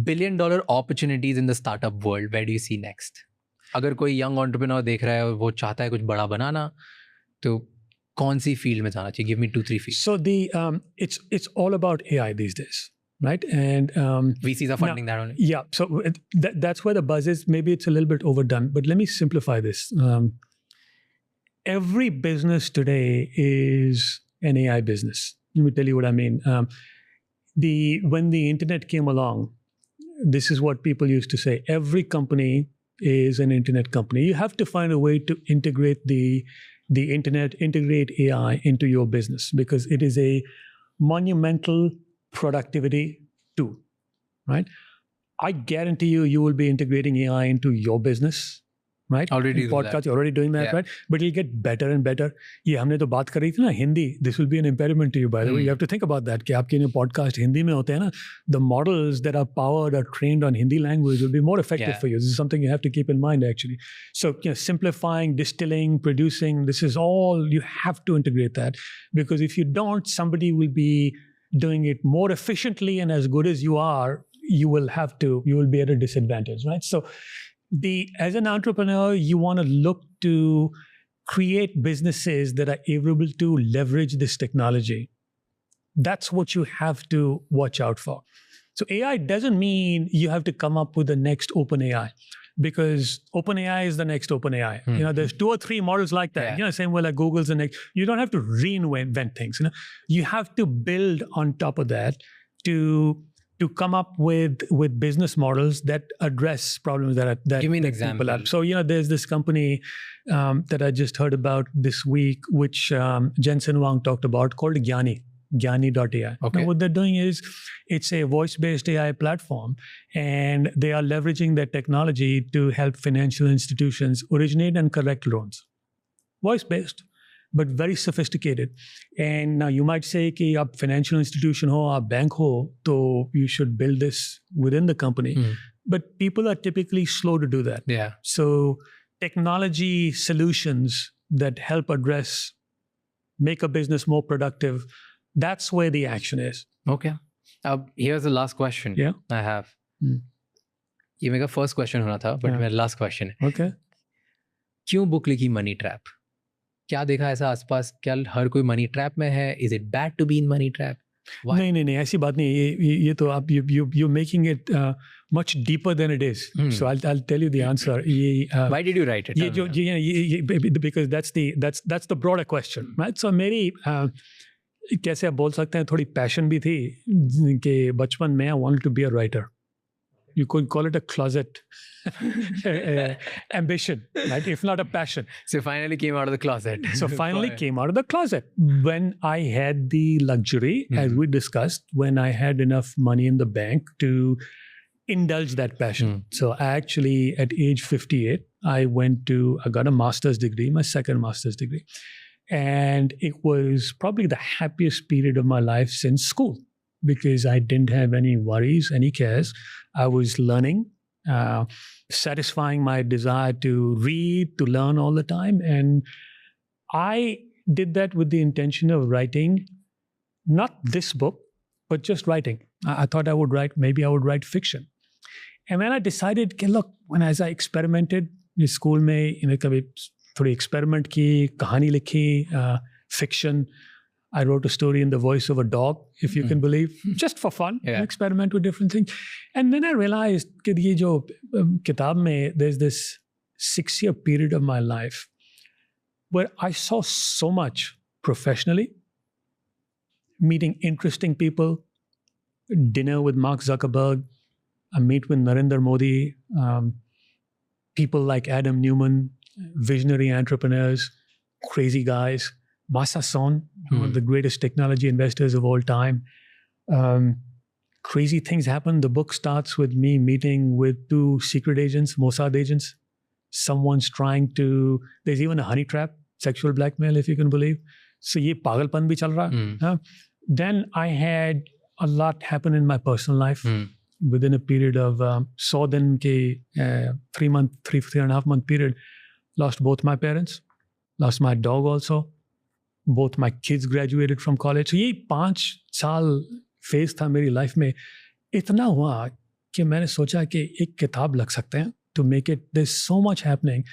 billion dollar opportunities in the startup world, where do you see next? अगर कोई young entrepreneur देख रहा है और वो चाहता है कुछ बड़ा बनाना, तो कौन सी फील्ड में जाना चाहिए? Give me 2-3 fields. So it's all about AI these days, right? And VCs are funding that only. Yeah, so that's where the buzz is. Maybe it's a little bit overdone, but let me simplify this. Every business today is an AI business. Let me tell you what I mean. When the internet came along, this is what people used to say: every company is an internet company. You have to find a way to integrate the internet, integrate AI into your business, because it is a monumental productivity tool, right? I guarantee you will be integrating AI into your business, right? Already do podcast, that. you're already doing that, Yeah. right? But it'll get better and better. ये हमने तो बात करी थी ना Hindi. This will be an impediment to you, by the way. You have to think about that. कि आपके जो podcast हिंदी में होते हैं ना, the models that are powered or trained on Hindi language will be more effective for you. This is something you have to keep in mind, actually. So, simplifying, distilling, producing, this is all, you have to integrate that. Because if you don't, somebody will be doing it more efficiently and as good as you are, you will be at a disadvantage, right? So, as an entrepreneur, you want to look to create businesses that are able to leverage this technology. That's what you have to watch out for. So AI doesn't mean you have to come up with the next OpenAI, because OpenAI is the next OpenAI. There's 2 or 3 models like that. Yeah. Same way like Google's the next. You don't have to reinvent things. You have to build on top of that to come up with business models that address problems that Give me an that example. people have. So, there's this company that I just heard about this week, which Jensen Huang talked about, called Gyani.ai. Okay. Now, what they're doing is, it's a voice-based AI platform, and they are leveraging that technology to help financial institutions originate and collect loans. Voice-based, but very sophisticated. And now you might say कि आप financial institution हो, आप bank हो, तो you should build this within the company. But people are typically slow to do that. Yeah. So technology solutions that help make a business more productive, that's where the action is. Okay. Here's the last question I have. ये मेरा first question होना था, but मेरा last question है. Okay. क्यों book लिखी money trap? क्या देखा ऐसा आसपास? क्या हर कोई मनी ट्रैप में है? Is it bad to be in money trap? Why? नहीं ऐसी बात नहीं. ये तो आप you're making it much deeper than it is. So I'll tell you the answer. Why did you write it? Because that's the broader question, right? So मेरी कैसे आप बोल सकते हैं, थोड़ी पैशन भी थी कि बचपन में I wanted to be a writer. You could call it a closet ambition, right? If not a passion. So finally came out of the closet. Came out of the closet when I had the luxury, as we discussed, when I had enough money in the bank to indulge that passion. So I actually, at age 58, I got a master's degree, my second master's degree. And it was probably the happiest period of my life since school, because I didn't have any worries, any cares. I was learning, satisfying my desire to read, to learn all the time. And I did that with the intention of writing, not this book, but just writing. I thought I would write fiction. And then I decided, look, as I experimented in school में, कभी थोड़ी experiment की, कहानी लिखी, fiction. I wrote a story in the voice of a dog, if you can believe, just for fun, experiment with different things. And then I realized that ये जो किताब में, there's this 6-year period of my life where I saw so much professionally, meeting interesting people, dinner with Mark Zuckerberg, I meet with Narendra Modi, people like Adam Newman, visionary entrepreneurs, crazy guys, Masa Son, one of the greatest technology investors of all time. Crazy things happen. The book starts with me meeting with 2 secret agents, Mossad agents. Someone's there's even a honey trap, sexual blackmail, if you can believe. So ye pagalpan bhi chal raha. Then I had a lot happen in my personal life within a period of 100 दिन के 3.5 month period. Lost both my parents, lost my dog also. Both my kids graduated from college. So ये 5 साल phase था मेरी life में. इतना हुआ कि मैंने सोचा कि एक किताब लग सकते हैं to make it. There's so much happening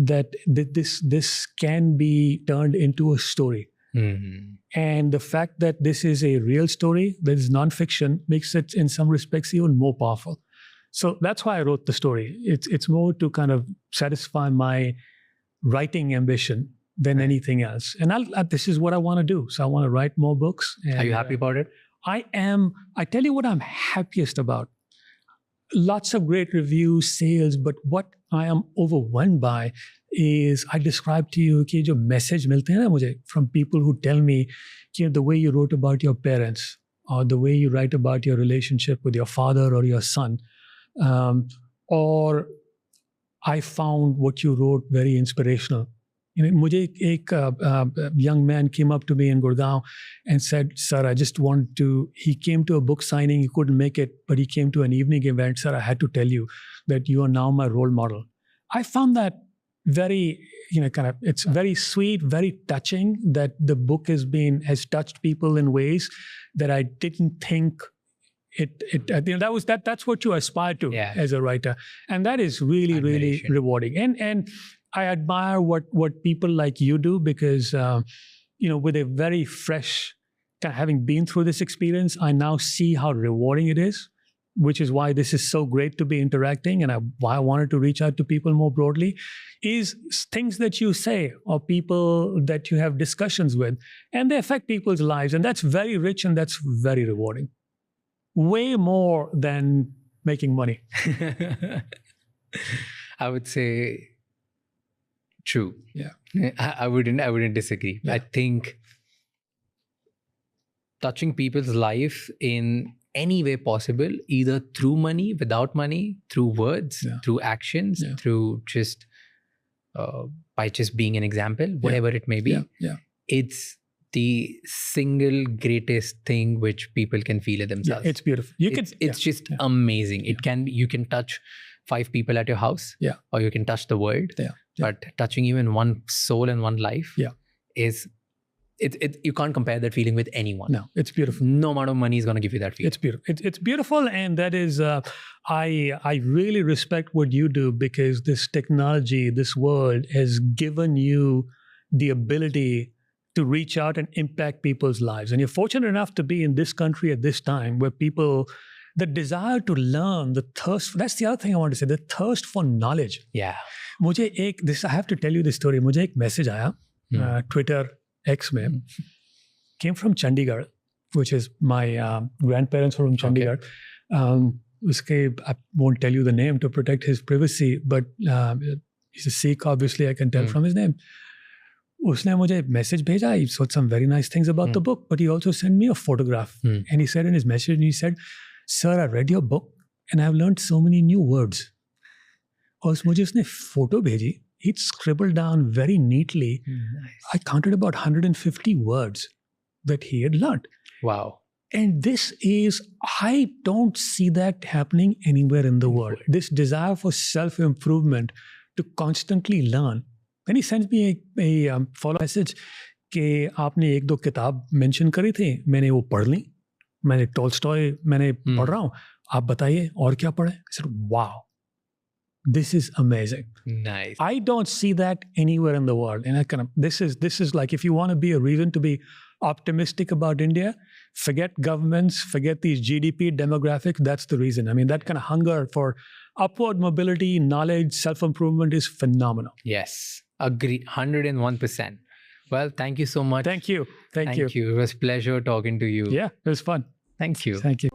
that this can be turned into a story. And the fact that this is a real story, that is non-fiction, makes it in some respects even more powerful. So that's why I wrote the story. It's more to kind of satisfy my writing ambition than anything else. And this is what I want to do. So I want to write more books. And, are you happy about it? I am. I tell you what I'm happiest about. Lots of great reviews, sales, but what I am overwhelmed by is I describe to you कि जो message मिलते हैं ना मुझे from people who tell me कि the way you wrote about your parents or the way you write about your relationship with your father or your son, or I found what you wrote very inspirational. You know, मुझे एक young man came up to me in Gurgaon and said, "Sir, I just want to." He came to a book signing. He couldn't make it, but he came to an evening event. "Sir, I had to tell you that you are now my role model." I found that very, it's very sweet, very touching that the book has touched people in ways that I didn't think that's what you aspire to as a writer, and that is really, really rewarding. And I admire what people like you do because, with a very fresh, having been through this experience, I now see how rewarding it is, which is why this is so great to be interacting, and why I wanted to reach out to people more broadly, is things that you say or people that you have discussions with, and they affect people's lives, and that's very rich and that's very rewarding. Way more than making money. I would say true. Yeah. I wouldn't disagree. Yeah. I think touching people's life in any way possible, either through money, without money, through words, through actions, through just by just being an example, whatever it may be. It's the single greatest thing which people can feel it themselves. Yeah, it's beautiful. It's just amazing. You can touch 5 people at your house, or you can touch the world. But touching even one soul and one life is you can't compare that feeling with anyone. No, it's beautiful. No amount of money is going to give you that feeling. It's beautiful. It's beautiful, and that is I really respect what you do, because this technology, this world has given you the ability to reach out and impact people's lives. And you're fortunate enough to be in this country at this time where people, the desire to learn, the thirst, that's the other thing I want to say, the thirst for knowledge. Yeah. I have to tell you this story. मुझे एक message आया, Twitter X में, came from Chandigarh, which is my grandparents were from Chandigarh. Okay. I won't tell you the name to protect his privacy, but he's a Sikh, obviously, I can tell from his name. उसने मुझे message भेजा. He said some very nice things about the book, but he also sent me a photograph. And he said in his message, "Sir, I read your book and I've learned so many new words." और मुझे उसने photo भेजी. He'd scribbled down very neatly. Nice. I counted about 150 words that he had learned. Wow. And I don't see that happening anywhere in the world. This desire for self-improvement, to constantly learn. Then he sends me a follow message कि आपने 1-2 किताब mention करी थी, मैंने वो पढ़ ली, मैंने Tolstoy मैंने पढ़ रहा हूँ, आप बताइए और क्या पढ़े? I said, wow, this is amazing. Nice. I don't see that anywhere in the world. And this is like, if you want to be a reason to be optimistic about India, forget governments, forget these GDP demographics, that's the reason. I mean, that kind of hunger for upward mobility, knowledge, self-improvement is phenomenal. Yes. Agree, 101%. Well, thank you so much. Thank you. Thank you. It was a pleasure talking to you. Yeah, it was fun. Thank you. Thank you.